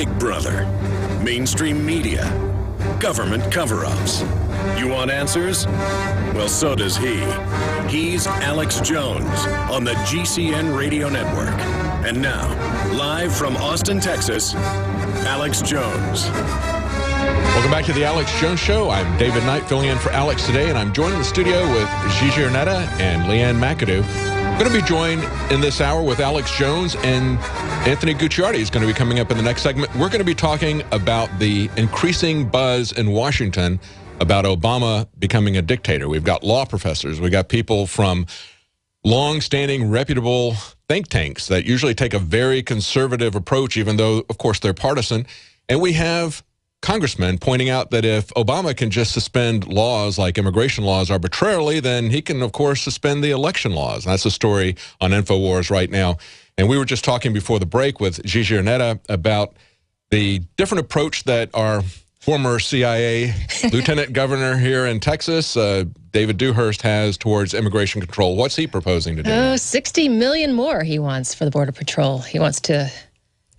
Big Brother, mainstream media, government cover-ups. You want answers? Well, so does he. He's Alex Jones on the GCN Radio Network. And now, live from Austin, Texas, Alex Jones. Welcome back to the Alex Jones Show. I'm David Knight, filling in for Alex today, and I'm joined in the studio with Gigi Erneta and McAdoo. I'm going to be joined in this hour with Alex Jones, and Anthony Gucciardi is going to be coming up in the next segment. We're going to be talking about the increasing buzz in Washington about Obama becoming a dictator. We've got law professors. We've got people from long-standing, reputable think tanks that usually take a very conservative approach, even though, of course, they're partisan. And we have congressmen pointing out that if Obama can just suspend laws like immigration laws arbitrarily, then he can, of course, suspend the election laws. And that's a story on Infowars right now. And we were just talking before the break with Gigi Erneta about the different approach that our former CIA lieutenant governor here in Texas, David Dewhurst, has towards immigration control. What's he proposing to do? Oh, 60 million more he wants for the Border Patrol. He wants to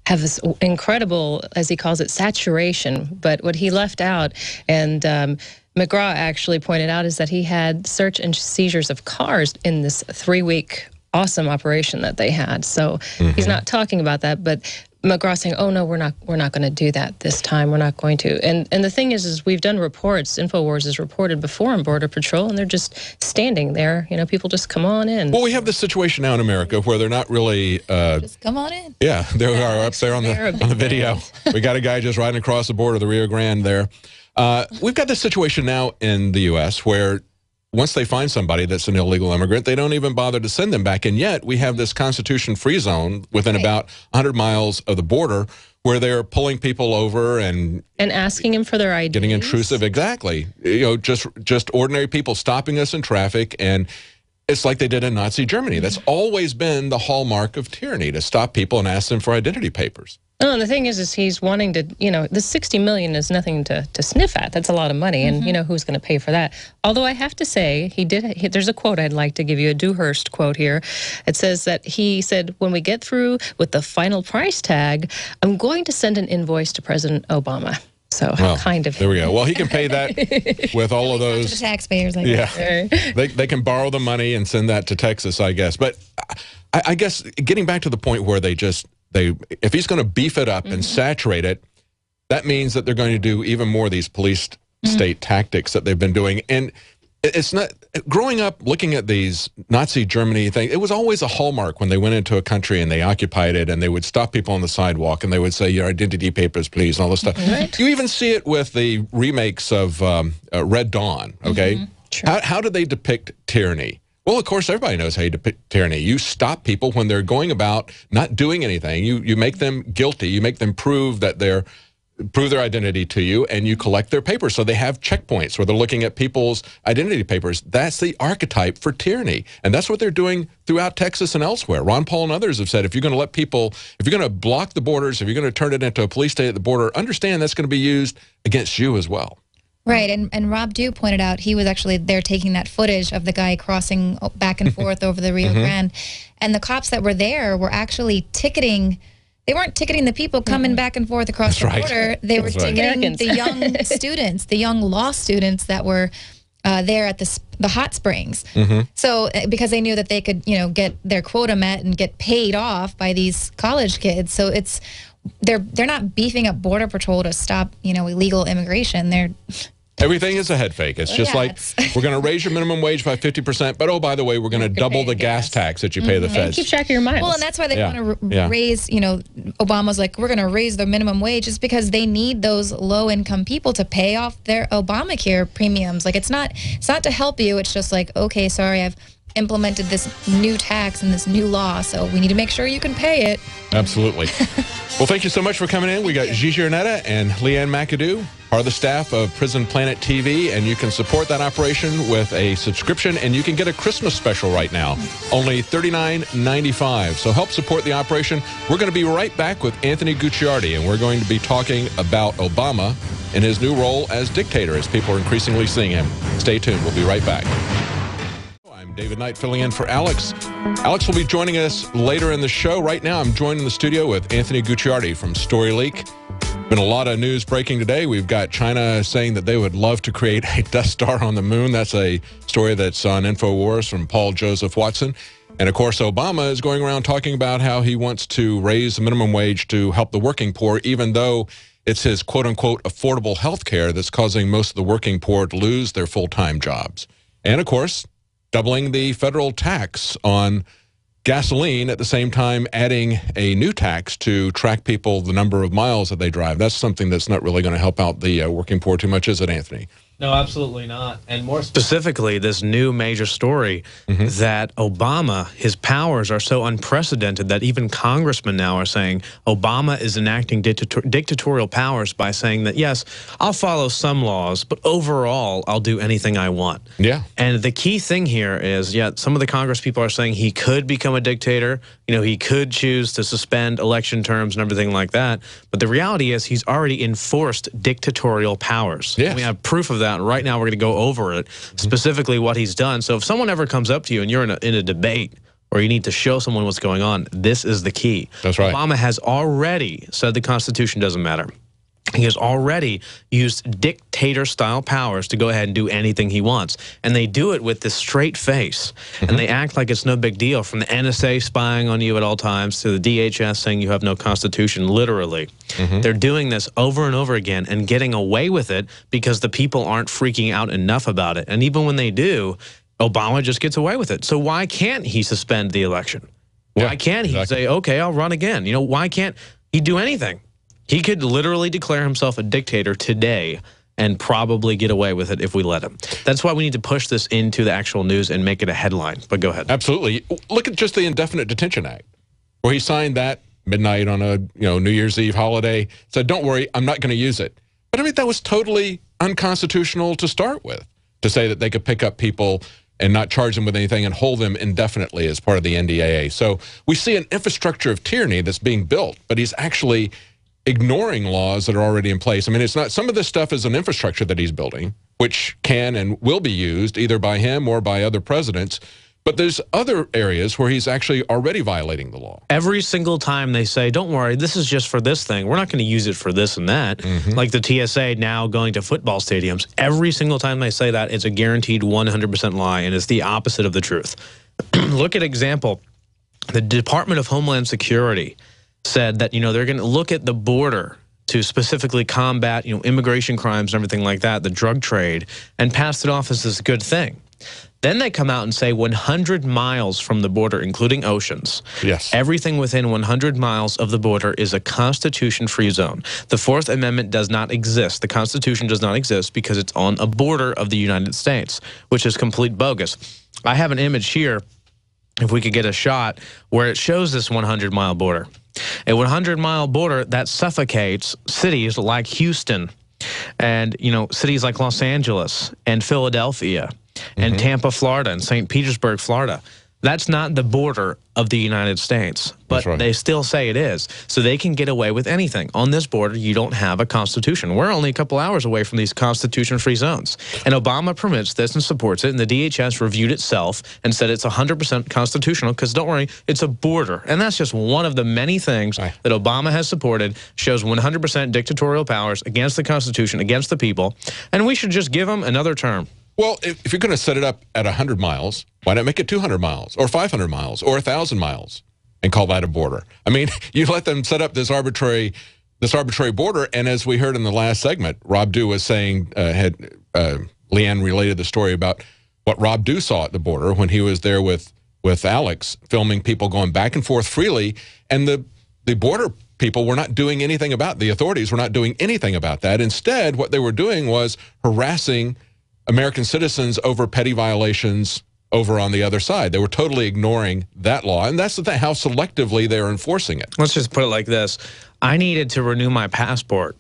have this incredible, as he calls it, saturation. But what he left out, and McGraw actually pointed out, is that he had search and seizures of cars in this 3-week awesome operation that they had. So he's not talking about that, but McGraw saying, "Oh no, we're not going to do that this time. We're not going to." And the thing is we've done reports. Infowars has reported before on Border Patrol, and they're just standing there. You know, people just come on in. Well, we have this situation now in America where they're not really. Just come on in. Yeah, there we are up there on the video. We got a guy just riding across the border, the Rio Grande there. We've got this situation now in the U.S. where once they find somebody that's an illegal immigrant, they don't even bother to send them back. And yet we have this Constitution-free zone within about 100 miles of the border where they're pulling people over and asking them for their IDs. Getting intrusive, exactly. You know, just ordinary people stopping us in traffic, and it's like they did in Nazi Germany. That's always been the hallmark of tyranny, to stop people and ask them for identity papers. Oh, and the thing is he's wanting to, you know, the 60 million is nothing to sniff at. That's a lot of money, and you know who's going to pay for that. Although I have to say, there's a quote I'd like to give you, a Dewhurst quote here. It says that he said, "When we get through with the final price tag, I'm going to send an invoice to President Obama." So kind of. There we go. Well, he can pay that with all of those. To the taxpayers, I guess. Yeah. They can borrow the money and send that to Texas, I guess. But I guess getting back to the point where if he's going to beef it up and saturate it, that means that they're going to do even more of these police state tactics that they've been doing. And it's not, growing up looking at these Nazi Germany things, it was always a hallmark when they went into a country and they occupied it, and they would stop people on the sidewalk and they would say, "Your identity papers, please," and all this stuff. Right. You even see it with the remakes of Red Dawn, okay? How do they depict tyranny? Well, of course, everybody knows how you depict tyranny. You stop people when they're going about not doing anything. You make them guilty. You make them prove their identity to you, and you collect their papers. So they have checkpoints where they're looking at people's identity papers. That's the archetype for tyranny. And that's what they're doing throughout Texas and elsewhere. Ron Paul and others have said, if you're going to let people, if you're going to block the borders, if you're going to turn it into a police state at the border, understand that's going to be used against you as well. Right, and Rob Dew pointed out he was actually there taking that footage of the guy crossing back and forth over the Rio Grande, and the cops that were there were actually ticketing. They weren't ticketing the people coming back and forth across the border. They were ticketing the young students, the young law students that were there at the hot springs. So because they knew that they could, you know, get their quota met and get paid off by these college kids. So they're not beefing up Border Patrol to stop, you know, illegal immigration. Everything is a head fake. It's just like, we're going to raise your minimum wage by 50%, but oh, by the way, we're going to double the gas tax that you pay the feds. Keep track of your miles. Well, and that's why they want to raise, you know, Obama's like, we're going to raise the minimum wage, is because they need those low-income people to pay off their Obamacare premiums. Like, it's not to help you. It's just like, okay, sorry, I've implemented this new tax and this new law, so we need to make sure you can pay it. Absolutely. Well, thank you so much for coming in. We got Gigi Erneta and McAdoo, part of the staff of Prison Planet TV, and you can support that operation with a subscription, and you can get a Christmas special right now, only $39.95. So help support the operation. We're going to be right back with Anthony Gucciardi, and we're going to be talking about Obama in his new role as dictator, as people are increasingly seeing him. Stay tuned. We'll be right back. I'm David Knight filling in for Alex. Alex will be joining us later in the show. Right now, I'm joined in the studio with Anthony Gucciardi from Storyleak. Been a lot of news breaking today. We've got China saying that they would love to create a Death Star on the moon. That's a story that's on Infowars from Paul Joseph Watson. And of course, Obama is going around talking about how he wants to raise the minimum wage to help the working poor, even though it's his quote-unquote affordable health care that's causing most of the working poor to lose their full-time jobs. And of course, doubling the federal tax on gasoline, at the same time adding a new tax to track people the number of miles that they drive. That's something that's not really going to help out the working poor too much, is it, Anthony? No, absolutely not. And more specifically, this new major story that Obama, his powers are so unprecedented that even congressmen now are saying Obama is enacting dictatorial powers by saying that, yes, I'll follow some laws, but overall, I'll do anything I want. Yeah. And the key thing here is, yeah, some of the Congress people are saying he could become a dictator. You know, he could choose to suspend election terms and everything like that. But the reality is he's already enforced dictatorial powers. Yes. We have proof of that. Right now, we're going to go over it, specifically what he's done. So if someone ever comes up to you and you're in a debate or you need to show someone what's going on, this is the key. That's right. Obama has already said the Constitution doesn't matter. He has already used dictator-style powers to go ahead and do anything he wants. And they do it with this straight face. And they act like it's no big deal, from the NSA spying on you at all times to the DHS saying you have no constitution, literally. They're doing this over and over again and getting away with it because the people aren't freaking out enough about it. And even when they do, Obama just gets away with it. So why can't he suspend the election? Why can't he say, okay, I'll run again? You know, why can't he do anything? He could literally declare himself a dictator today and probably get away with it if we let him. That's why we need to push this into the actual news and make it a headline. But go ahead. Absolutely. Look at just the Indefinite Detention Act, where he signed that midnight on a New Year's Eve holiday, said, don't worry, I'm not going to use it. But I mean, that was totally unconstitutional to start with, to say that they could pick up people and not charge them with anything and hold them indefinitely as part of the NDAA. So we see an infrastructure of tyranny that's being built, but he's actually ignoring laws that are already in place. I mean, it's not, some of this stuff is an infrastructure that he's building, which can and will be used either by him or by other presidents. But there's other areas where he's actually already violating the law. Every single time they say, don't worry, this is just for this thing. We're not going to use it for this and that. Like the TSA now going to football stadiums. Every single time they say that, it's a guaranteed 100% lie, and it's the opposite of the truth. Look at example. The Department of Homeland Security said that, they're going to look at the border to specifically combat, immigration crimes and everything like that, the drug trade, and passed it off as this good thing. Then they come out and say 100 miles from the border, including oceans. Yes. Everything within 100 miles of the border is a Constitution-free zone. The Fourth Amendment does not exist. The Constitution does not exist because it's on a border of the United States, which is complete bogus. I have an image here, if we could get a shot, where it shows this 100-mile border. A 100-mile border that suffocates cities like Houston and, cities like Los Angeles and Philadelphia and Tampa, Florida, and St. Petersburg, Florida. That's not the border of the United States, but they still say it is. So they can get away with anything. On this border, you don't have a constitution. We're only a couple hours away from these constitution-free zones. And Obama permits this and supports it, and the DHS reviewed itself and said it's 100% constitutional because, don't worry, it's a border. And that's just one of the many things that Obama has supported, shows 100% dictatorial powers against the Constitution, against the people, and we should just give him another term. Well, if you're going to set it up at 100 miles, why not make it 200 miles or 500 miles or 1,000 miles and call that a border? I mean, you let them set up this arbitrary border, and as we heard in the last segment, Rob Dew was saying, Leanne related the story about what Rob Dew saw at the border when he was there with Alex, filming people going back and forth freely, and the border people were not doing anything about it. The authorities were not doing anything about that. Instead, what they were doing was harassing American citizens over petty violations over on the other side. They were totally ignoring that law, and that's how selectively they're enforcing it. Let's just put it like this. I needed to renew my passport,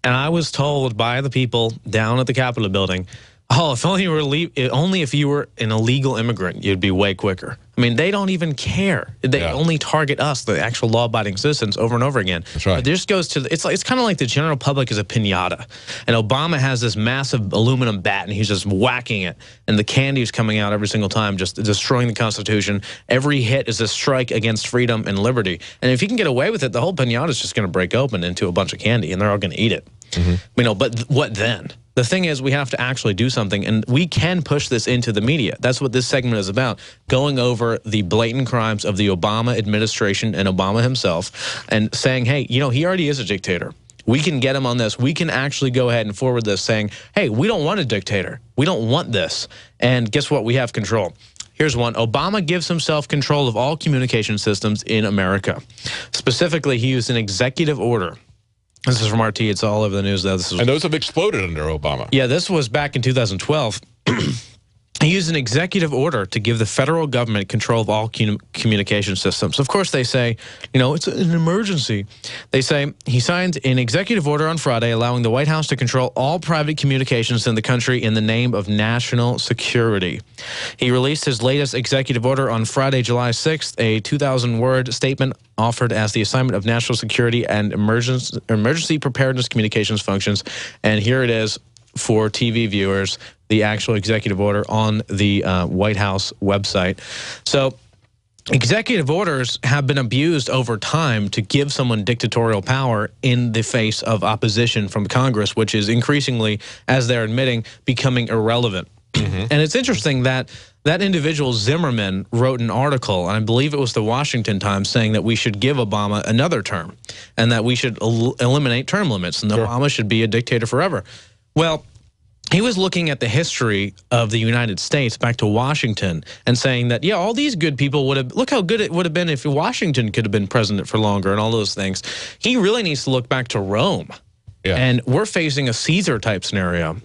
and I was told by the people down at the Capitol building, oh, if only you were if you were an illegal immigrant, you'd be way quicker. I mean, they don't even care. They only target us, the actual law-abiding citizens, over and over again. That's right. But this goes to, it's kind of like the general public is a piñata. And Obama has this massive aluminum bat, and he's just whacking it. And the candy is coming out every single time, just destroying the Constitution. Every hit is a strike against freedom and liberty. And if he can get away with it, the whole piñata is just going to break open into a bunch of candy, and they're all going to eat it. You know, but what then? The thing is, we have to actually do something, and we can push this into the media. That's what this segment is about, going over the blatant crimes of the Obama administration and Obama himself and saying, hey, you know, he already is a dictator. We can get him on this. We can actually go ahead and forward this saying, hey, we don't want a dictator. We don't want this. And guess what? We have control. Here's one. Obama gives himself control of all communication systems in America. Specifically, he used an executive order. This is from RT. It's all over the news, though. And those have exploded under Obama. Yeah, this was back in 2012. He used an executive order to give the federal government control of all communication systems. Of course, they say, you know, it's an emergency. They say he signed an executive order on Friday allowing the White House to control all private communications in the country in the name of national security. He released his latest executive order on Friday, July 6th, a 2,000-word statement offered as the assignment of national security and emergency preparedness communications functions. And here it is for TV viewers, the actual executive order on the White House website. So executive orders have been abused over time to give someone dictatorial power in the face of opposition from Congress, which is increasingly, as they're admitting, becoming irrelevant. And it's interesting that that individual, Zimmerman, wrote an article, and I believe it was the Washington Times, saying that we should give Obama another term and that we should eliminate term limits and Obama should be a dictator forever. Well, he was looking at the history of the United States back to Washington and saying that, yeah, all these good people would have, look how good it would have been if Washington could have been president for longer and all those things. He really needs to look back to Rome. And we're facing a Caesar-type scenario.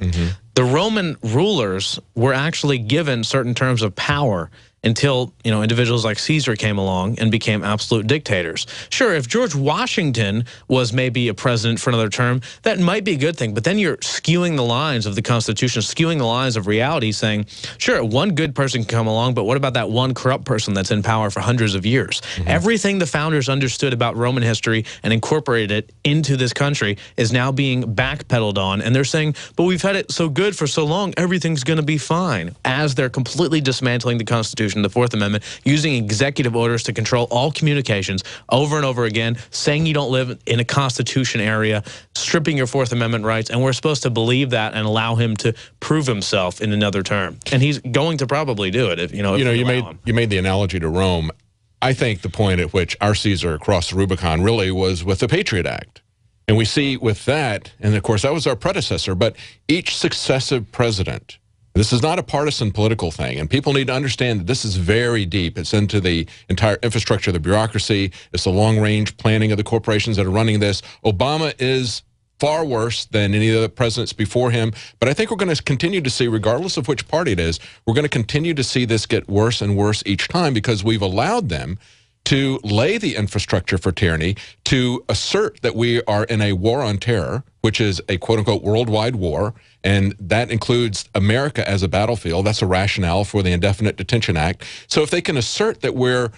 The Roman rulers were actually given certain terms of power until, you know, individuals like Caesar came along and became absolute dictators. Sure, if George Washington was maybe a president for another term, that might be a good thing, but then you're skewing the lines of the Constitution, skewing the lines of reality, saying, sure, one good person can come along, but what about that one corrupt person that's in power for hundreds of years? Everything the founders understood about Roman history and incorporated it into this country is now being backpedaled on, and they're saying, but we've had it so good for so long, everything's going to be fine, as they're completely dismantling the Constitution, the Fourth Amendment, using executive orders to control all communications over and over again, saying you don't live in a Constitution area, stripping your Fourth Amendment rights, and we're supposed to believe that and allow him to prove himself in another term. And he's going to probably do it if you made the analogy to Rome. I think the point at which our Caesar crossed the Rubicon really was with the Patriot Act. And we see with that, and of course that was our predecessor, but each successive president, this is not a partisan political thing, and people need to understand that this is very deep. It's into the entire infrastructure of the bureaucracy. It's the long-range planning of the corporations that are running this. Obama is far worse than any of the presidents before him, but I think we're going to continue to see, regardless of which party it is, we're going to continue to see this get worse and worse each time because we've allowed them to lay the infrastructure for tyranny, to assert that we are in a war on terror, which is a quote-unquote worldwide war, and that includes America as a battlefield. That's a rationale for the Indefinite Detention Act. So if they can assert that we're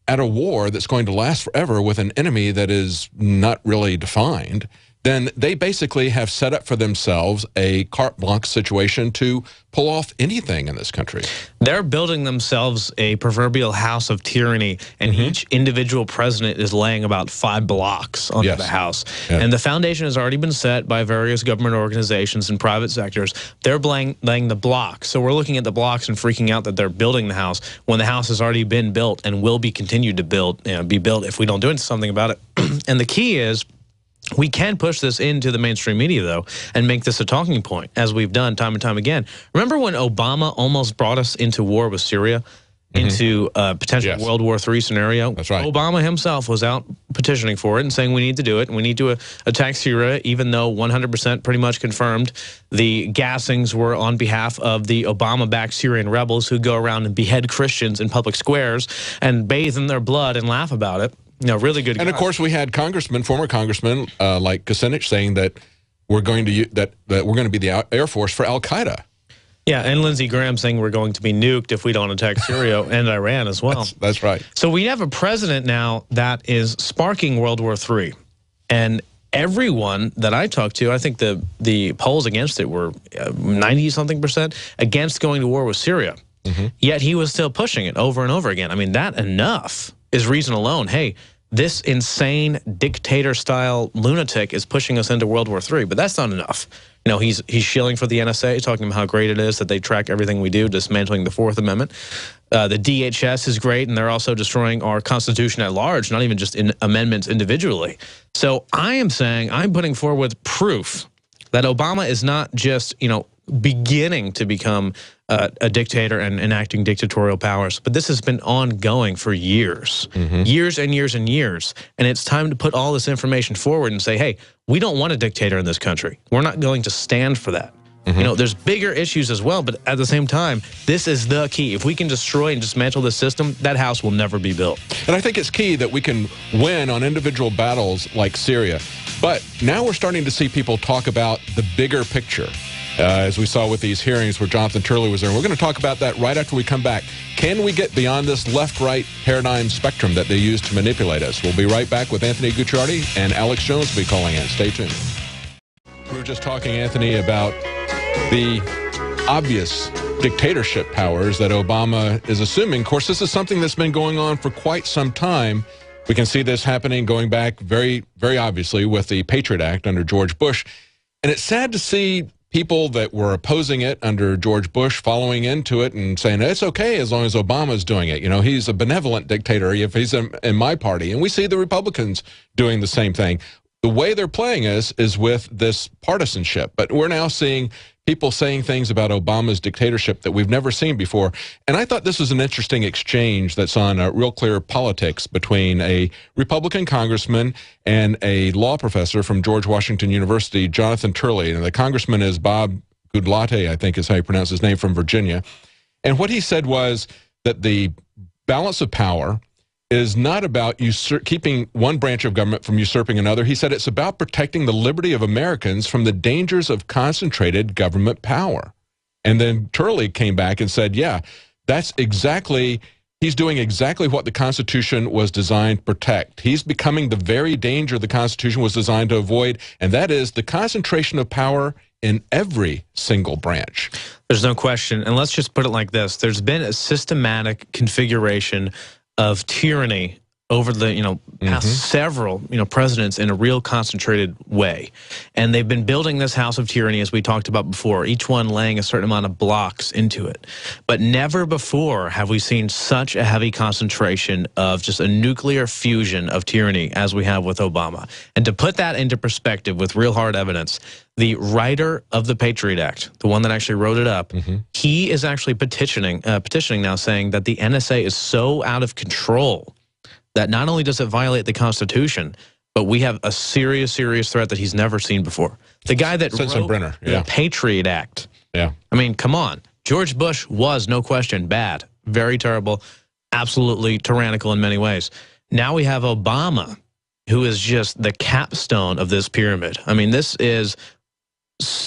at a war that's going to last forever with an enemy that is not really defined, then they basically have set up for themselves a carte blanche situation to pull off anything in this country. They're building themselves a proverbial house of tyranny, and each individual president is laying about 5 blocks onto the house. And the foundation has already been set by various government organizations and private sectors. They're laying the blocks. So we're looking at the blocks and freaking out that they're building the house when the house has already been built and will be continued to be built if we don't do something about it. And the key is, we can push this into the mainstream media, though, and make this a talking point, as we've done time and time again. Remember when Obama almost brought us into war with Syria, into a potential World War III scenario? That's right. Obama himself was out petitioning for it and saying we need to do it, and we need to attack Syria, even though 100% pretty much confirmed the gassings were on behalf of the Obama-backed Syrian rebels who go around and behead Christians in public squares and bathe in their blood and laugh about it. No, really good. And of course, we had former congressmen like Kucinich saying that we're going to we're going to be the Air Force for Al Qaeda. Yeah, and Lindsey Graham saying we're going to be nuked if we don't attack Syria and Iran as well. That's right. So we have a president now that is sparking World War III. And everyone that I talked to, I think the polls against it were 90-something% against going to war with Syria. Yet he was still pushing it over and over again. I mean, that enough is reason alone. Hey, this insane dictator-style lunatic is pushing us into World War III, but that's not enough. You know, he's shilling for the NSA, talking about how great it is that they track everything we do, dismantling the Fourth Amendment. The DHS is great, and they're also destroying our Constitution at large, not even just in amendments individually. So I am saying, I'm putting forward proof that Obama is not just, you know, beginning to become a dictator and enacting dictatorial powers, but this has been ongoing for years, years and years and years. And it's time to put all this information forward and say, hey, we don't want a dictator in this country. We're not going to stand for that. You know, there's bigger issues as well, but at the same time, this is the key. If we can destroy and dismantle the system, that house will never be built. And I think it's key that we can win on individual battles like Syria. But now we're starting to see people talk about the bigger picture. As we saw with these hearings where Jonathan Turley was there. And we're going to talk about that right after we come back. Can we get beyond this left-right paradigm spectrum that they use to manipulate us? We'll be right back with Anthony Gucciardi, and Alex Jones will be calling in. Stay tuned. We were just talking, Anthony, about the obvious dictatorship powers that Obama is assuming. Of course, this is something that's been going on for quite some time. We can see this happening going back very, very obviously with the Patriot Act under George Bush. And it's sad to see people that were opposing it under George Bush following into it and saying it's okay as long as Obama's doing it. You know, he's a benevolent dictator if he's in my party. And we see the Republicans doing the same thing. The way they're playing is with this partisanship. But we're now seeing people saying things about Obama's dictatorship that we've never seen before. And I thought this was an interesting exchange that's on Real Clear Politics between a Republican congressman and a law professor from George Washington University, Jonathan Turley. And the congressman is Bob Goodlatte, I think is how you pronounce his name, from Virginia. And what he said was that the balance of power is not about keeping one branch of government from usurping another. He said it's about protecting the liberty of Americans from the dangers of concentrated government power. And then Turley came back and said, yeah, that's exactly, he's doing exactly what the Constitution was designed to protect. He's becoming the very danger the Constitution was designed to avoid, and that is the concentration of power in every single branch. There's no question. And let's just put it like this. There's been a systematic configuration of tyranny over the past several presidents in a real concentrated way, and they've been building this house of tyranny as we talked about before, each one laying a certain amount of blocks into it. But never before have we seen such a heavy concentration of just a nuclear fusion of tyranny as we have with Obama. And to put that into perspective with real hard evidence, the writer of the Patriot Act, the one that actually wrote it up, he is actually petitioning now, saying that the NSA is so out of control that not only does it violate the Constitution, but we have a serious, serious threat that he's never seen before. The guy that wrote the Patriot Act. Yeah. I mean, come on. George Bush was, no question, bad, very terrible, absolutely tyrannical in many ways. Now we have Obama, who is just the capstone of this pyramid. I mean, this is...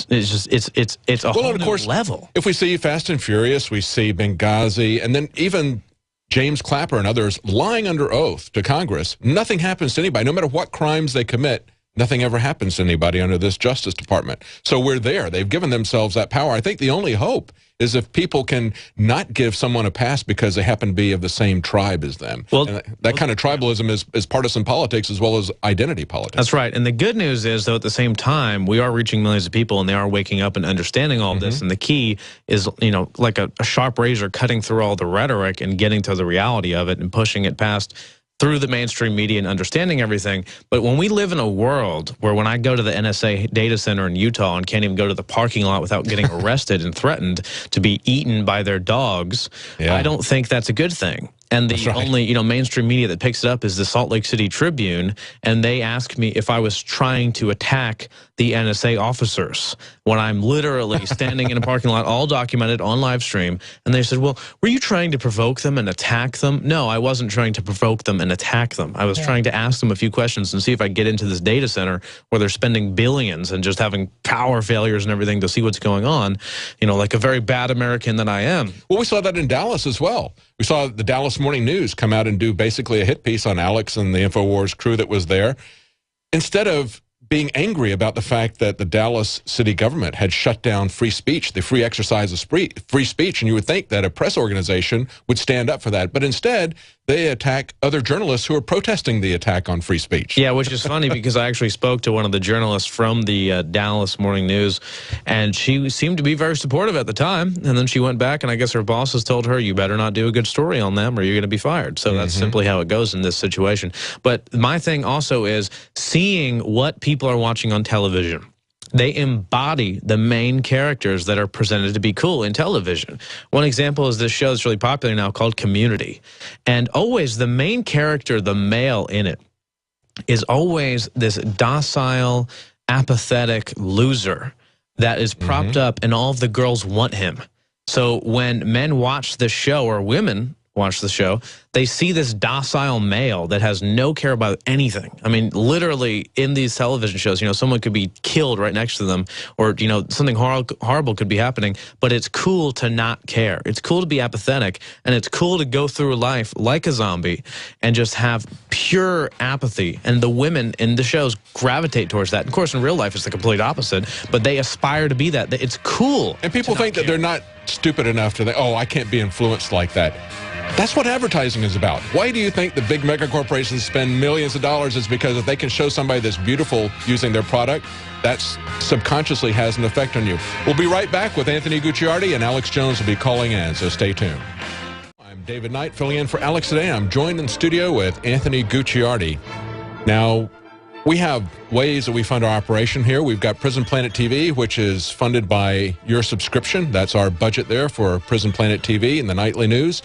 It's a whole new level. If we see Fast and Furious, we see Benghazi, and then even James Clapper and others lying under oath to Congress, nothing happens to anybody. No matter what crimes they commit, nothing ever happens to anybody under this Justice Department. So we're there. They've given themselves that power. I think the only hope is if people can not give someone a pass because they happen to be of the same tribe as them. Well, and that kind of tribalism is partisan politics as well as identity politics. That's right. And the good news is, though, at the same time, we are reaching millions of people and they are waking up and understanding all this. And the key is, like a sharp razor cutting through all the rhetoric and getting to the reality of it and pushing it past through the mainstream media and understanding everything. But when we live in a world where when I go to the NSA data center in Utah and can't even go to the parking lot without getting arrested and threatened to be eaten by their dogs, I don't think that's a good thing. And the only, mainstream media that picks it up is the Salt Lake City Tribune, and they asked me if I was trying to attack the NSA officers when I'm literally standing in a parking lot, all documented on live stream. And they said, well, were you trying to provoke them and attack them? No, I wasn't trying to provoke them and attack them. I was trying to ask them a few questions and see if I could get into this data center where they're spending billions and just having power failures and everything to see what's going on, you know, like a very bad American that I am. Well, we saw that in Dallas as well. We saw the Dallas Morning News come out and do basically a hit piece on Alex and the Infowars crew that was there. Instead of being angry about the fact that the Dallas city government had shut down free speech, the free exercise of free speech, and you would think that a press organization would stand up for that. But instead, they attack other journalists who are protesting the attack on free speech. Yeah, which is funny because I actually spoke to one of the journalists from the Dallas Morning News, and she seemed to be very supportive at the time. And then she went back, and I guess her bosses told her, you better not do a good story on them or you're going to be fired. So that's simply how it goes in this situation. But my thing also is seeing what people are watching on television. They embody the main characters that are presented to be cool in television. One example is this show that's really popular now called Community. And always the main character, the male in it, is always this docile, apathetic loser that is propped up and all of the girls want him. So when men watch the show or women watch the show, they see this docile male that has no care about anything. I mean, literally in these television shows, you know, someone could be killed right next to them or, you know, something horrible could be happening, but it's cool to not care. It's cool to be apathetic, and it's cool to go through life like a zombie and just have pure apathy. And the women in the shows gravitate towards that. Of course, in real life, it's the complete opposite, but they aspire to be that. It's cool. And people think that they're not stupid enough to think, oh, I can't be influenced like that. That's what advertising is about. Why do you think the big mega corporations spend millions of dollars? It's because if they can show somebody that's beautiful using their product, that subconsciously has an effect on you. We'll be right back with Anthony Gucciardi, and Alex Jones will be calling in, so stay tuned. I'm David Knight, filling in for Alex today. I'm joined in studio with Anthony Gucciardi. Now, we have ways that we fund our operation here. We've got Prison Planet TV, which is funded by your subscription. That's our budget there for Prison Planet TV and the nightly news.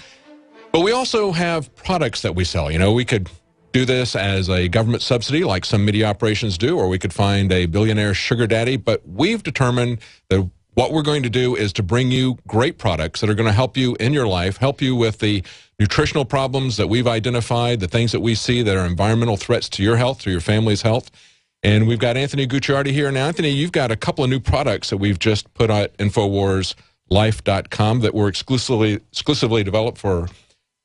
But we also have products that we sell. You know, we could do this as a government subsidy like some media operations do, or we could find a billionaire sugar daddy. But we've determined that what we're going to do is to bring you great products that are going to help you in your life, help you with the nutritional problems that we've identified, the things that we see that are environmental threats to your health, to your family's health. And we've got Anthony Gucciardi here. Now, Anthony, you've got a couple of new products that we've just put out InfoWarsLife.com that were exclusively developed for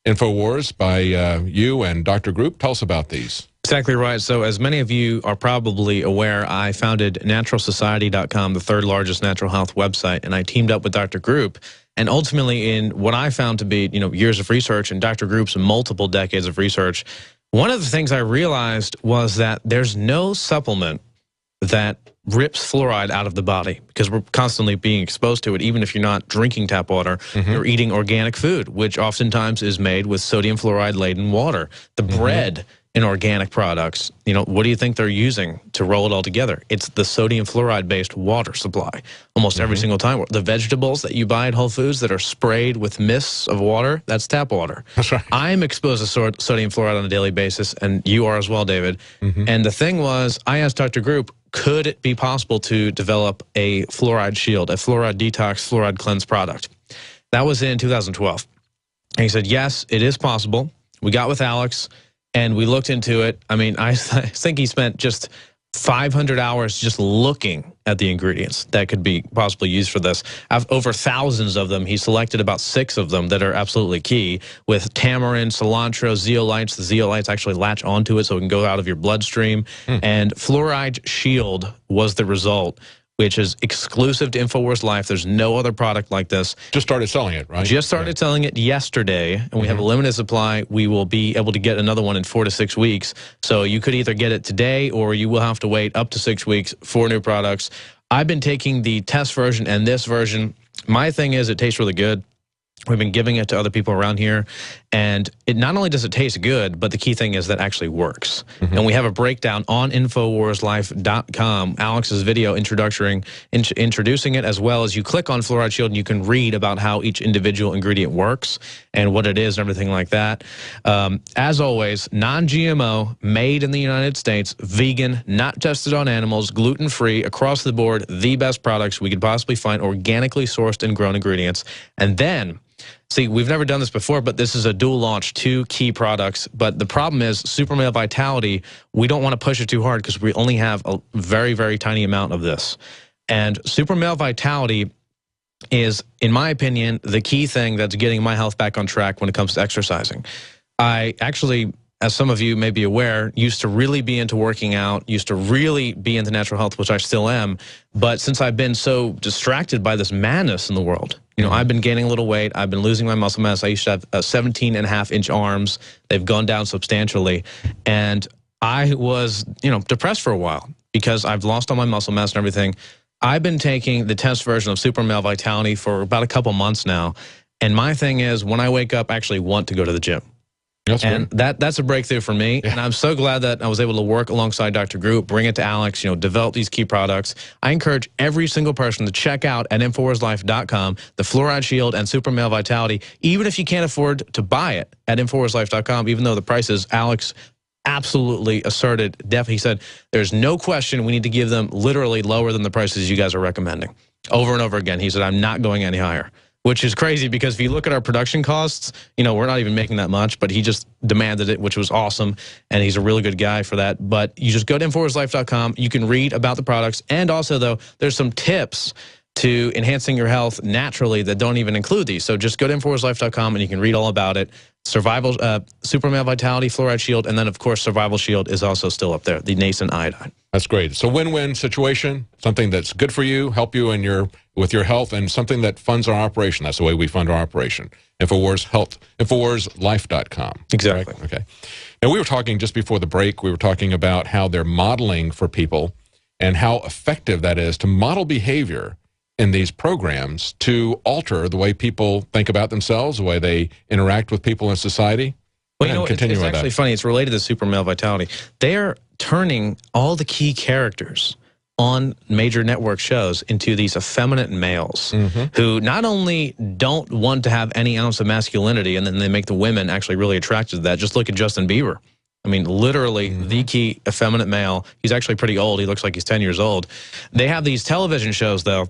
Infowars by you and Dr. Group. Tell us about these. Exactly right. So as many of you are probably aware, I founded naturalsociety.com, the third largest natural health website, and I teamed up with Dr. Group. And ultimately, in what I found to be, you know, years of research and Dr. Group's multiple decades of research, one of the things I realized was that there's no supplement that rips fluoride out of the body, because we're constantly being exposed to it. Even if you're not drinking tap water, you're eating organic food, which oftentimes is made with sodium fluoride laden water. The bread in organic products, you know, what do you think they're using to roll it all together? It's the sodium fluoride based water supply almost every single time. The vegetables that you buy at Whole Foods that are sprayed with mists of water, that's tap water. That's right. I'm exposed to sodium fluoride on a daily basis, and you are as well, David. And the thing was, I asked Dr. Group, could it be possible to develop a fluoride shield, a fluoride detox, fluoride cleanse product? That was in 2012. And he said, yes, it is possible. We got with Alex and we looked into it. I mean, I think he spent just 500 hours just looking at the ingredients that could be possibly used for this. Over thousands of them. He selected about 6 of them that are absolutely key, with tamarind, cilantro, zeolites. The zeolites actually latch onto it so it can go out of your bloodstream. And Fluoride Shield was the result, which is exclusive to Infowars Life. There's no other product like this. Just started selling it, right? Just started selling it yesterday, and we have a limited supply. We will be able to get another one in 4 to 6 weeks. So you could either get it today, or you will have to wait up to 6 weeks for new products. I've been taking the test version and this version. My thing is, it tastes really good. We've been giving it to other people around here, and it not only does it taste good, but the key thing is that it actually works. And we have a breakdown on InfoWarsLife.com, Alex's video introducing it, as well as you click on Fluoride Shield and you can read about how each individual ingredient works and what it is and everything like that. As always, non-GMO, made in the United States, vegan, not tested on animals, gluten-free, across the board, the best products we could possibly find, organically sourced and grown ingredients. And then, see, we've never done this before, but this is a dual launch, 2 key products. But the problem is Super Male Vitality, we don't want to push it too hard because we only have a very, very tiny amount of this. And Super Male Vitality is, in my opinion, the key thing that's getting my health back on track when it comes to exercising. I actually, as some of you may be aware, used to really be into working out, used to really be into natural health, which I still am. But since I've been so distracted by this madness in the world, you know, I've been gaining a little weight. I've been losing my muscle mass. I used to have 17.5-inch arms. They've gone down substantially. And I was, you know, depressed for a while because I've lost all my muscle mass and everything. I've been taking the test version of Super Male Vitality for about a couple months now. And my thing is, when I wake up, I actually want to go to the gym. And that's a breakthrough for me. Yeah. And I'm so glad that I was able to work alongside Dr. Group, bring it to Alex, you know, develop these key products. I encourage every single person to check out at InfoWarsLife.com the Fluoride Shield and Super Male Vitality, even if you can't afford to buy it at InfoWarsLife.com, even though the prices, Alex absolutely asserted, definitely said, there's no question we need to give them literally lower than the prices you guys are recommending. Over and over again, he said, I'm not going any higher. Which is crazy because if you look at our production costs, you know, we're not even making that much, but he just demanded it, which was awesome. And he's a really good guy for that. But you just go to InfoWarsLife.com. You can read about the products. And also, though, there's some tips to enhancing your health naturally that don't even include these. So just go to InfoWarsLife.com and you can read all about it. Survival, Super Male Vitality, Fluoride Shield, and then, of course, Survival Shield is also still up there, the nascent iodine. That's great. It's a win-win situation, something that's good for you, help you in with your health, and something that funds our operation. That's the way we fund our operation. Infowars Health, InfoWarsLife.com. Exactly. Right? Okay. Now, we were talking just before the break, we were talking about how they're modeling for people and how effective that is to model behavior in these programs to alter the way people think about themselves, the way they interact with people in society. Well, you know, it's actually funny. It's related to Super Male Vitality. They're turning all the key characters on major network shows into these effeminate males who not only don't want to have any ounce of masculinity, and then they make the women actually really attracted to that. Just look at Justin Bieber. I mean, literally the key effeminate male. He's actually pretty old. He looks like he's 10 years old. They have these television shows, though,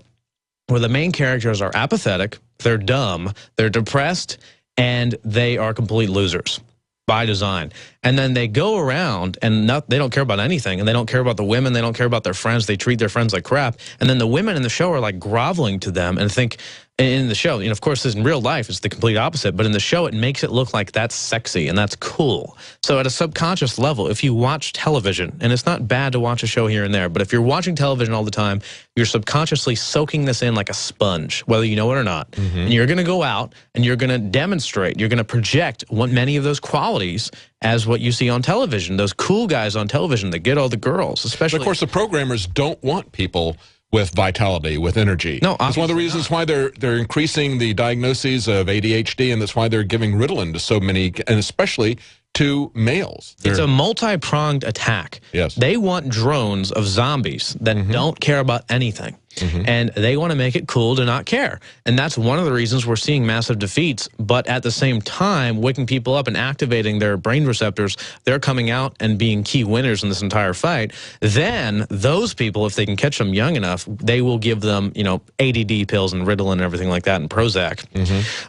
where the main characters are apathetic, they're dumb, they're depressed, and they are complete losers by design. And then they go around and they don't care about anything, and they don't care about the women, they don't care about their friends, they treat their friends like crap. And then the women in the show are like groveling to them and think, in the show, you know, of course, in real life, it's the complete opposite, but in the show, it makes it look like that's sexy and that's cool. So at a subconscious level, if you watch television, and it's not bad to watch a show here and there, but if you're watching television all the time, you're subconsciously soaking this in like a sponge, whether you know it or not. And you're going to go out and you're going to demonstrate, you're going to project many of those qualities as what you see on television, those cool guys on television that get all the girls, especially. But of course, the programmers don't want people with vitality, with energy. No, that's one of the reasons why they're increasing the diagnoses of ADHD, and that's why they're giving Ritalin to so many, and especially to males. It's a multi-pronged attack. Yes. They want drones of zombies that don't care about anything. And they want to make it cool to not care. And that's one of the reasons we're seeing massive defeats. But at the same time, waking people up and activating their brain receptors, they're coming out and being key winners in this entire fight. Then those people, if they can catch them young enough, they will give them, you know, ADD pills and Ritalin and everything like that and Prozac.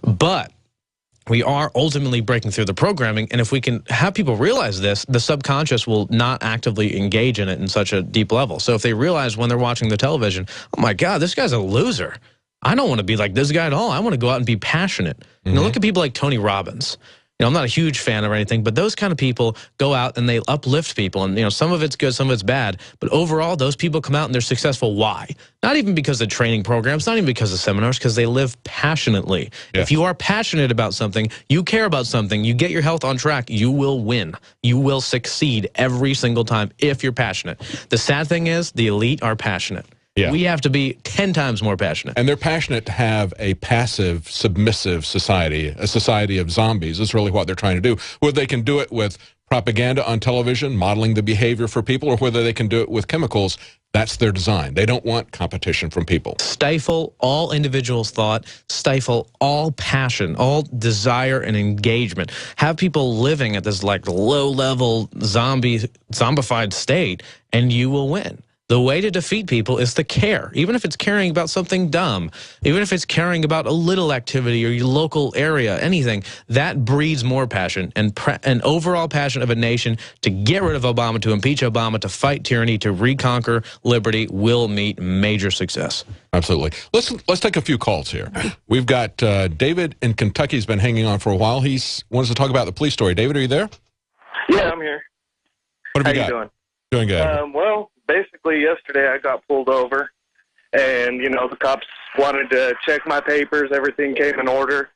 But we are ultimately breaking through the programming, and if we can have people realize this, the subconscious will not actively engage in it in such a deep level. So if they realize when they're watching the television, oh my God, this guy's a loser. I don't want to be like this guy at all. I want to go out and be passionate. You know, look at people like Tony Robbins. You know, I'm not a huge fan of anything, but those kind of people go out and they uplift people. And, you know, some of it's good, some of it's bad. But overall, those people come out and they're successful. Why? Not even because of training programs, not even because of seminars, because they live passionately. If you are passionate about something, you care about something, you get your health on track, you will win. You will succeed every single time if you're passionate. The sad thing is the elite are passionate. Yeah. We have to be 10 times more passionate. And they're passionate to have a passive, submissive society, a society of zombies. Is really what they're trying to do. Whether they can do it with propaganda on television, modeling the behavior for people, or whether they can do it with chemicals, that's their design. They don't want competition from people. Stifle all individuals' thought, stifle all passion, all desire and engagement. Have people living at this like low-level zombified state, and you will win. The way to defeat people is to care, even if it's caring about something dumb, even if it's caring about a little activity or your local area, anything. That breeds more passion and overall passion of a nation to get rid of Obama, to impeach Obama, to fight tyranny, to reconquer liberty will meet major success. Absolutely. Let's take a few calls here. We've got David in Kentucky. He's been hanging on for a while. He wants to talk about the police story. David, are you there? Yeah, I'm here. What have you How got? you doing? Doing good. Well, basically yesterday I got pulled over, and, you know, the cops wanted to check my papers. Everything came in order.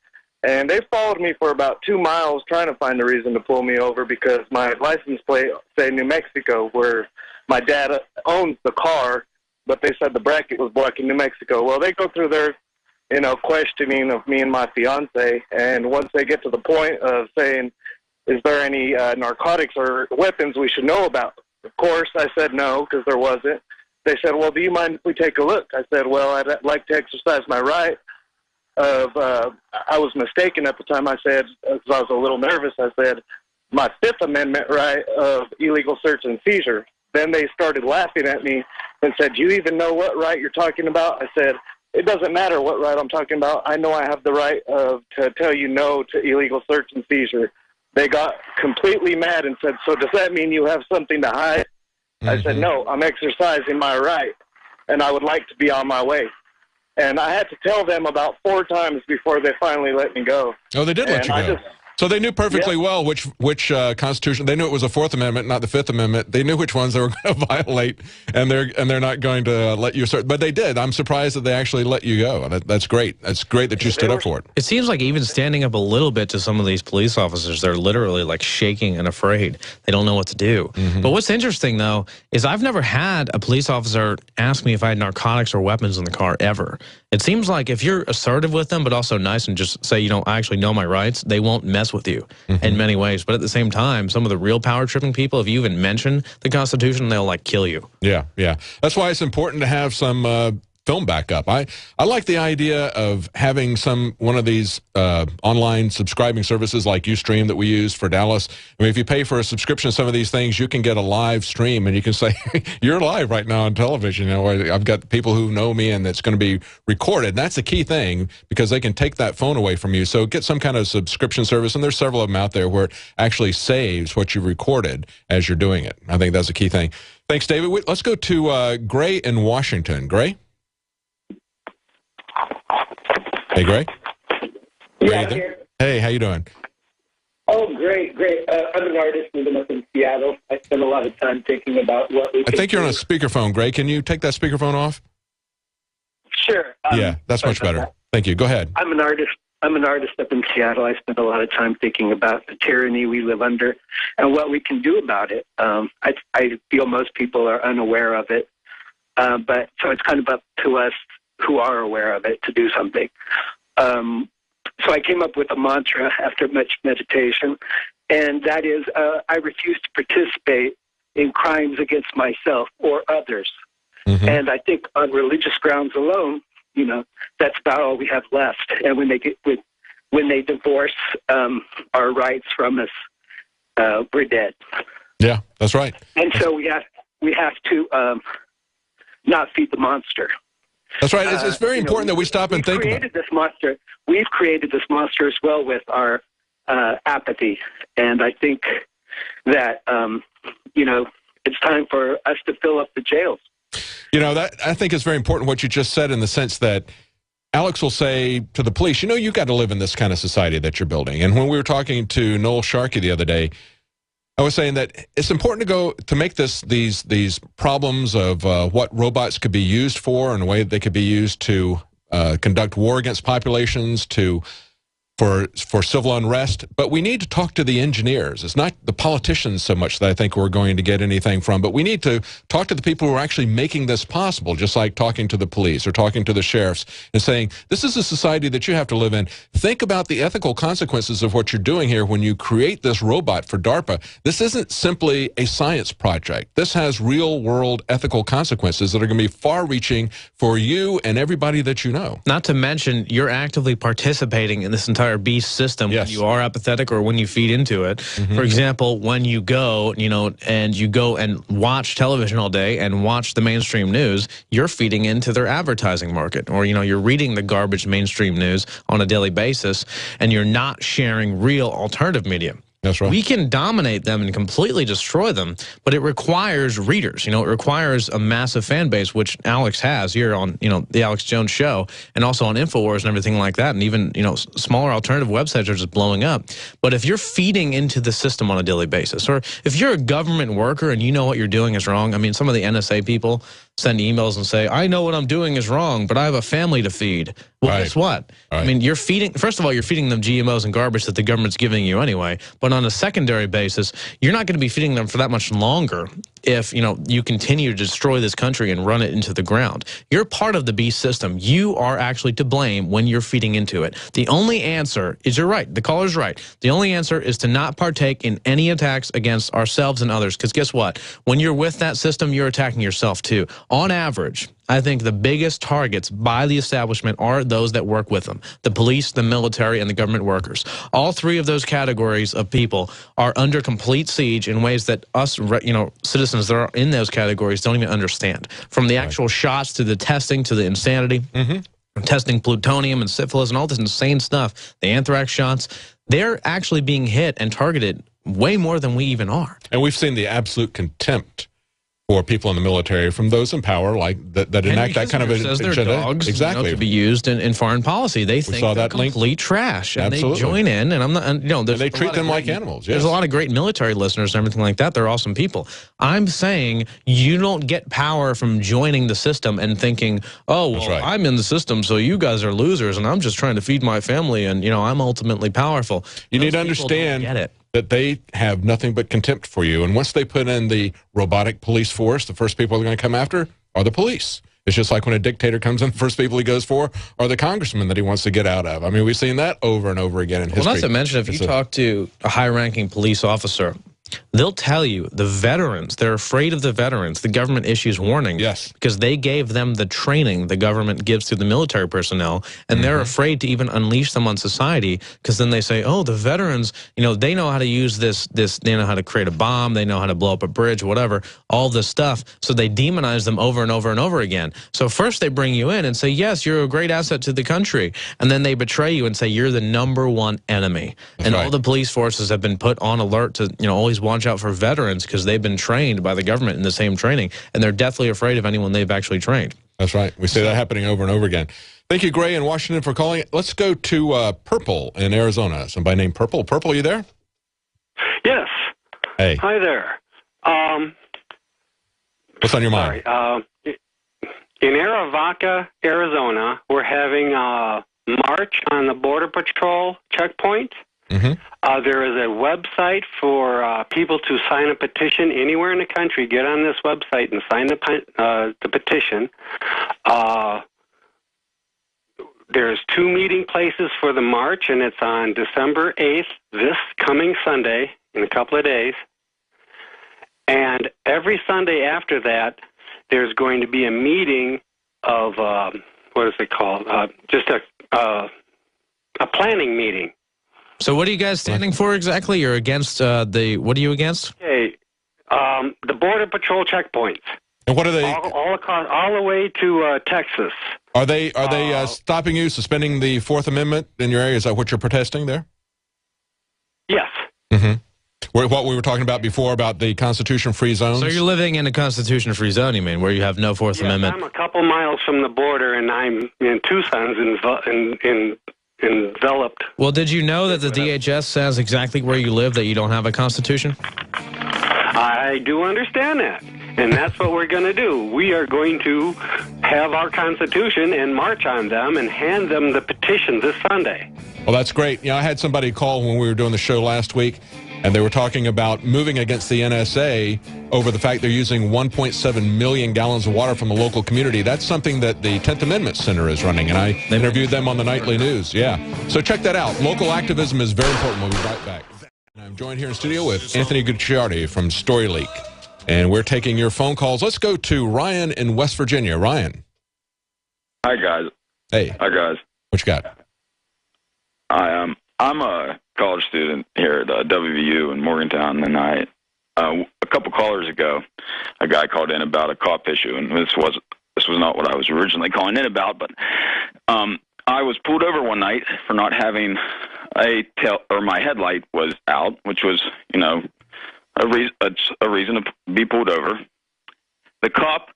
And they followed me for about 2 miles trying to find a reason to pull me over because my license plate say New Mexico, where my dad owns the car, but they said the bracket was blocking New Mexico. Well, they go through their, you know, questioning of me and my fiance, and once they get to the point of saying, is there any narcotics or weapons we should know about? Of course, I said no, because there wasn't. They said, well, do you mind if we take a look? I said, well, I'd like to exercise my right of, I was mistaken at the time. I said, because I was a little nervous, I said, my Fifth Amendment right of illegal search and seizure. Then they started laughing at me and said, do you even know what right you're talking about? I said, it doesn't matter what right I'm talking about. I know I have the right to tell you no to illegal search and seizure. They got completely mad and said, so does that mean you have something to hide? I said, no, I'm exercising my right, and I would like to be on my way. And I had to tell them about 4 times before they finally let me go. Oh, they did let you go. So they knew perfectly well which Constitution. They knew it was the 4th Amendment, not the 5th Amendment. They knew which ones they were going to violate, and they're not going to let you start. But they did. I'm surprised that they actually let you go. That's great. That's great that you stood up for it. It seems like even standing up a little bit to some of these police officers, they're literally like shaking and afraid. They don't know what to do. But what's interesting, though, is I've never had a police officer ask me if I had narcotics or weapons in the car ever. It seems like if you're assertive with them, but also nice and just say, you know, I actually know my rights, they won't mess with you in many ways. But at the same time, some of the real power tripping people, if you even mention the Constitution, they'll like kill you. Yeah, yeah. That's why it's important to have some film backup. I like the idea of having one of these online subscribing services like Ustream that we use for Dallas. I mean, if you pay for a subscription to some of these things, you can get a live stream and you can say, you're live right now on television. You know, I've got people who know me and it's going to be recorded. And that's the key thing because they can take that phone away from you. So get some kind of subscription service, and there's several of them out there where it actually saves what you recorded as you're doing it. I think that's a key thing. Thanks, David. Let's go to Gray in Washington. Gray? Hey, Gray? Yeah, I'm here. Hey, how you doing? Oh, great, great. I'm an artist living up in Seattle. I spend a lot of time thinking about what we I think you're on a speakerphone, Gray. Can you take that speakerphone off? Sure. Yeah, that's much better. Thank you. Go ahead. I'm an artist up in Seattle. I spend a lot of time thinking about the tyranny we live under and what we can do about it. I feel most people are unaware of it, but so it's kind of up to us who are aware of it to do something. So I came up with a mantra after much meditation, and that is, I refuse to participate in crimes against myself or others. And I think on religious grounds alone, you know, that's about all we have left. And when they divorce our rights from us, we're dead. Yeah, that's right. And so we have to not feed the monster. That's right. It's very important that we stop and think about it. We've created this monster as well with our apathy. And I think that, you know, it's time for us to fill up the jails. You know, that I think is very important what you just said in the sense that Alex will say to the police, you know, you got to live in this kind of society that you're building. And when we were talking to Noel Sharkey the other day, I was saying that it's important to make these problems of what robots could be used for and the way that they could be used to conduct war against populations, to for civil unrest, but we need to talk to the engineers. It's not the politicians so much that I think we're going to get anything from, but we need to talk to the people who are actually making this possible, just like talking to the police or talking to the sheriffs and saying, this is a society that you have to live in. Think about the ethical consequences of what you're doing here when you create this robot for DARPA. This isn't simply a science project. This has real-world ethical consequences that are going to be far-reaching for you and everybody that you know. Not to mention, you're actively participating in this entire beast system when you are apathetic or when you feed into it. For example, when you go, and you go and watch television all day and watch the mainstream news, you're feeding into their advertising market. Or, you're reading the garbage mainstream news on a daily basis, and you're not sharing real alternative media. That's right. We can dominate them and completely destroy them, but it requires readers. It requires a massive fan base, which Alex has here on, the Alex Jones Show, and also on Infowars and everything like that. And even, smaller alternative websites are just blowing up. But if you're feeding into the system on a daily basis, or if you're a government worker and you know what you're doing is wrong, I mean, some of the NSA people send emails and say, I know what I'm doing is wrong, but I have a family to feed. Well, guess what? I mean, you're feeding, first of all, you're feeding them GMOs and garbage that the government's giving you anyway. But on a secondary basis, you're not going to be feeding them for that much longer if, you continue to destroy this country and run it into the ground. You're part of the beast system. You are actually to blame when you're feeding into it. The only answer is, you're right, the caller's right. The only answer is to not partake in any attacks against ourselves and others. Because guess what? When you're with that system, you're attacking yourself too. On average, I think the biggest targets by the establishment are those that work with them: the police, the military, and the government workers. All three of those categories of people are under complete siege in ways that us, citizens that are in those categories don't even understand. From the actual shots to the testing to the insanity, testing plutonium and syphilis and all this insane stuff, the anthrax shots, they're actually being hit and targeted way more than we even are. And we've seen the absolute contempt for people in the military from those in power, like that enact that kind of agenda. Their dogs, exactly, to be used in foreign policy. They think they're complete trash, and they join in. And I'm not, and they treat them like animals. Yes. There's a lot of great military listeners and everything like that. They're awesome people. I'm saying you don't get power from joining the system and thinking, oh, well, I'm in the system, so you guys are losers, and I'm just trying to feed my family, and I'm ultimately powerful. You need to understand that they have nothing but contempt for you. And once they put in the robotic police force, the first people they're going to come after are the police. It's just like when a dictator comes in, the first people he goes for are the congressmen that he wants to get out of. I mean, we've seen that over and over again in history. Well, not to mention, if you talk to a high-ranking police officer, they'll tell you the veterans, they're afraid of the veterans. The government issues warnings because they gave them the training the government gives to the military personnel, and they're afraid to even unleash them on society because then they say, oh, the veterans, they know how to use this, they know how to create a bomb, they know how to blow up a bridge, whatever, all this stuff. So they demonize them over and over and over again. So first they bring you in and say, yes, you're a great asset to the country. And then they betray you and say, you're the #1 enemy. And all the police forces have been put on alert to, always watch out for veterans because they've been trained by the government in the same training, and they're deathly afraid of anyone they've actually trained. That's right. We see that happening over and over again. Thank you, Gray in Washington, for calling. Let's go to Purple in Arizona. Somebody named Purple. Purple, you there? Yes. Hey. Hi there. What's on your mind? In Arivaca, Arizona, we're having a march on the Border Patrol checkpoint. There is a website for people to sign a petition anywhere in the country. Get on this website and sign the petition. There's 2 meeting places for the march, and it's on December 8th, this coming Sunday, in a couple of days. And every Sunday after that, there's going to be a meeting of, what is it called? Just a planning meeting. So what are you guys standing for exactly? You're against what are you against? Okay, the Border Patrol checkpoints. And what are they? All across, all the way to Texas. Are they stopping you, suspending the Fourth Amendment in your area? Is that what you're protesting there? Yes. What we were talking about before about the Constitution-free zones? So you're living in a Constitution-free zone, you mean, where you have no Fourth Amendment? I'm a couple miles from the border, and I'm in Tucson's enveloped. Well, did you know that the DHS says exactly where you live that you don't have a Constitution? I do understand that, and that's what we're going to do. We are going to have our Constitution and march on them and hand them the petition this Sunday. Well, that's great. I had somebody call when we were doing the show last week, and they were talking about moving against the NSA over the fact they're using 1.7 million gallons of water from the local community. That's something that the 10th Amendment Center is running, and I interviewed them on the Nightly News. Yeah. So check that out. Local activism is very important. We'll be right back. I'm joined here in studio with Anthony Gucciardi from Storyleak, and we're taking your phone calls. Let's go to Ryan in West Virginia. Ryan. Hi, guys. Hey. Hi, guys. What you got? I'm a college student here at WVU in Morgantown, and a couple callers ago, a guy called in about a cop issue, and this was not what I was originally calling in about, but I was pulled over one night for not having my headlight was out, which was, a reason to be pulled over. The cop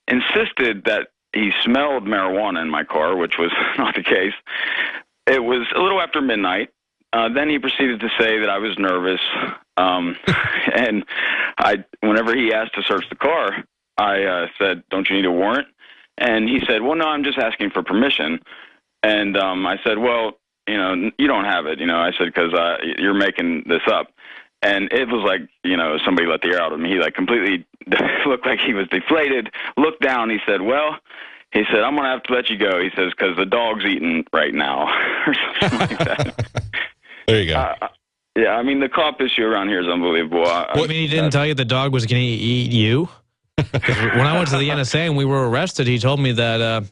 insisted that he smelled marijuana in my car, which was not the case. It was a little after midnight. Then he proceeded to say that I was nervous, and whenever he asked to search the car, I said, "Don't you need a warrant?" And he said, "Well, no, I'm just asking for permission." And I said, "Well, you don't have it." I said, "Because you're making this up." And it was like, somebody let the air out of me. He completely looked like he was deflated, looked down. He said, "Well," he said, "I'm going to have to let you go." He says, "Because the dog's eating right now," or something like that. There you go. Yeah, I mean, the cop issue around here is unbelievable. He didn't tell you the dog was going to eat you? When I went to the NSA and we were arrested, he told me that,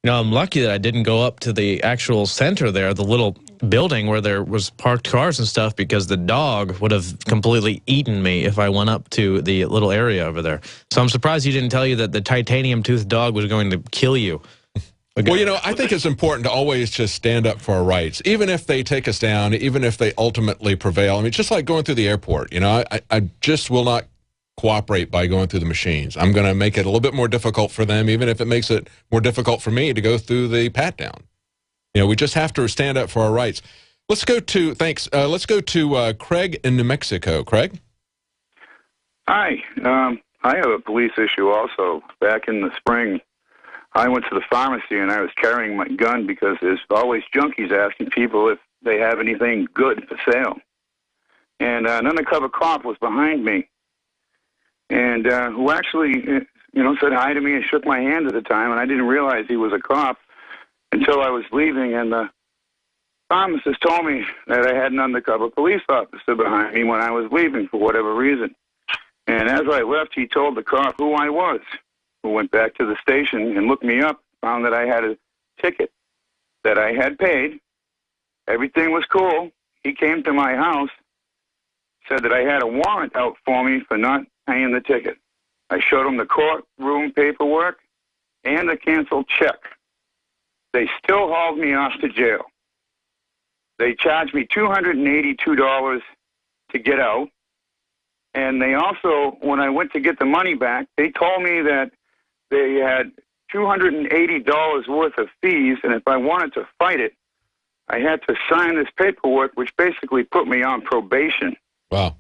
I'm lucky that I didn't go up to the actual center there, the little building where there was parked cars and stuff, because the dog would have completely eaten me if I went up to the little area over there. So I'm surprised he didn't tell you that the titanium-toothed dog was going to kill you. Well, I think it's important to always just stand up for our rights, even if they take us down, even if they ultimately prevail. I mean, just like going through the airport, I just will not cooperate by going through the machines. I'm going to make it a little bit more difficult for them, even if it makes it more difficult for me to go through the pat-down. We just have to stand up for our rights. Let's go to, let's go to Craig in New Mexico. Craig? Hi. I have a police issue also. Back in the spring, I went to the pharmacy and I was carrying my gun because there's always junkies asking people if they have anything good for sale. And an undercover cop was behind me, and who actually, said hi to me and shook my hand at the time, and I didn't realize he was a cop until I was leaving, and the pharmacist told me that I had an undercover police officer behind me when I was leaving for whatever reason. And as I left, he told the cop who I was, who went back to the station and looked me up, found that I had a ticket that I had paid. Everything was cool. He came to my house, said that I had a warrant out for me for not paying the ticket. I showed him the courtroom paperwork and a canceled check. They still hauled me off to jail. They charged me $282 to get out. And they also, when I went to get the money back, they told me that they had $280 worth of fees, and if I wanted to fight it, I had to sign this paperwork, which basically put me on probation. Wow.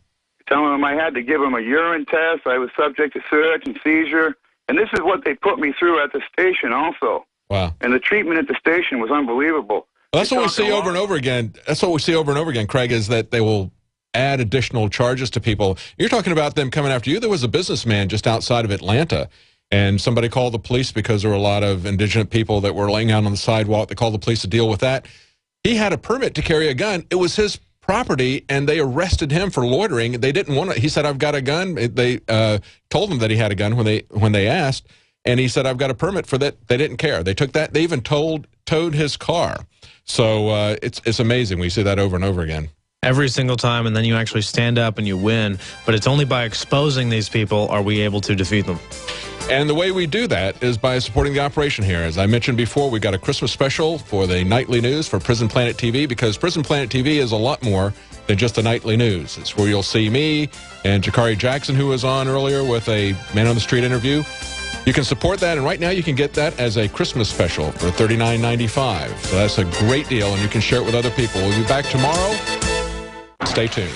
Telling them I had to give them a urine test, I was subject to search and seizure, and this is what they put me through at the station also. Wow. And the treatment at the station was unbelievable. Well, that's what we see over and over again. That's what we see over and over again, Craig, is that they will add additional charges to people. You're talking about them coming after you. There was a businessman just outside of Atlanta, and somebody called the police because there were a lot of indigent people that were laying out on the sidewalk. They called the police to deal with that. He had a permit to carry a gun. It was his property, and they arrested him for loitering. They didn't want to. He said, "I've got a gun." They told him that he had a gun when they asked, and he said, "I've got a permit for that." They didn't care. They took that. They even towed his car. So it's amazing. We see that over and over again. Every single time, and then you actually stand up and you win. But it's only by exposing these people are we able to defeat them. And the way we do that is by supporting the operation here. As I mentioned before, we got a Christmas special for the nightly news for Prison Planet TV, because Prison Planet TV is a lot more than just the nightly news. It's where you'll see me and Jakari Jackson, who was on earlier with a Man on the Street interview. You can support that, and right now you can get that as a Christmas special for $39.95. So that's a great deal, and you can share it with other people. We'll be back tomorrow. Stay tuned.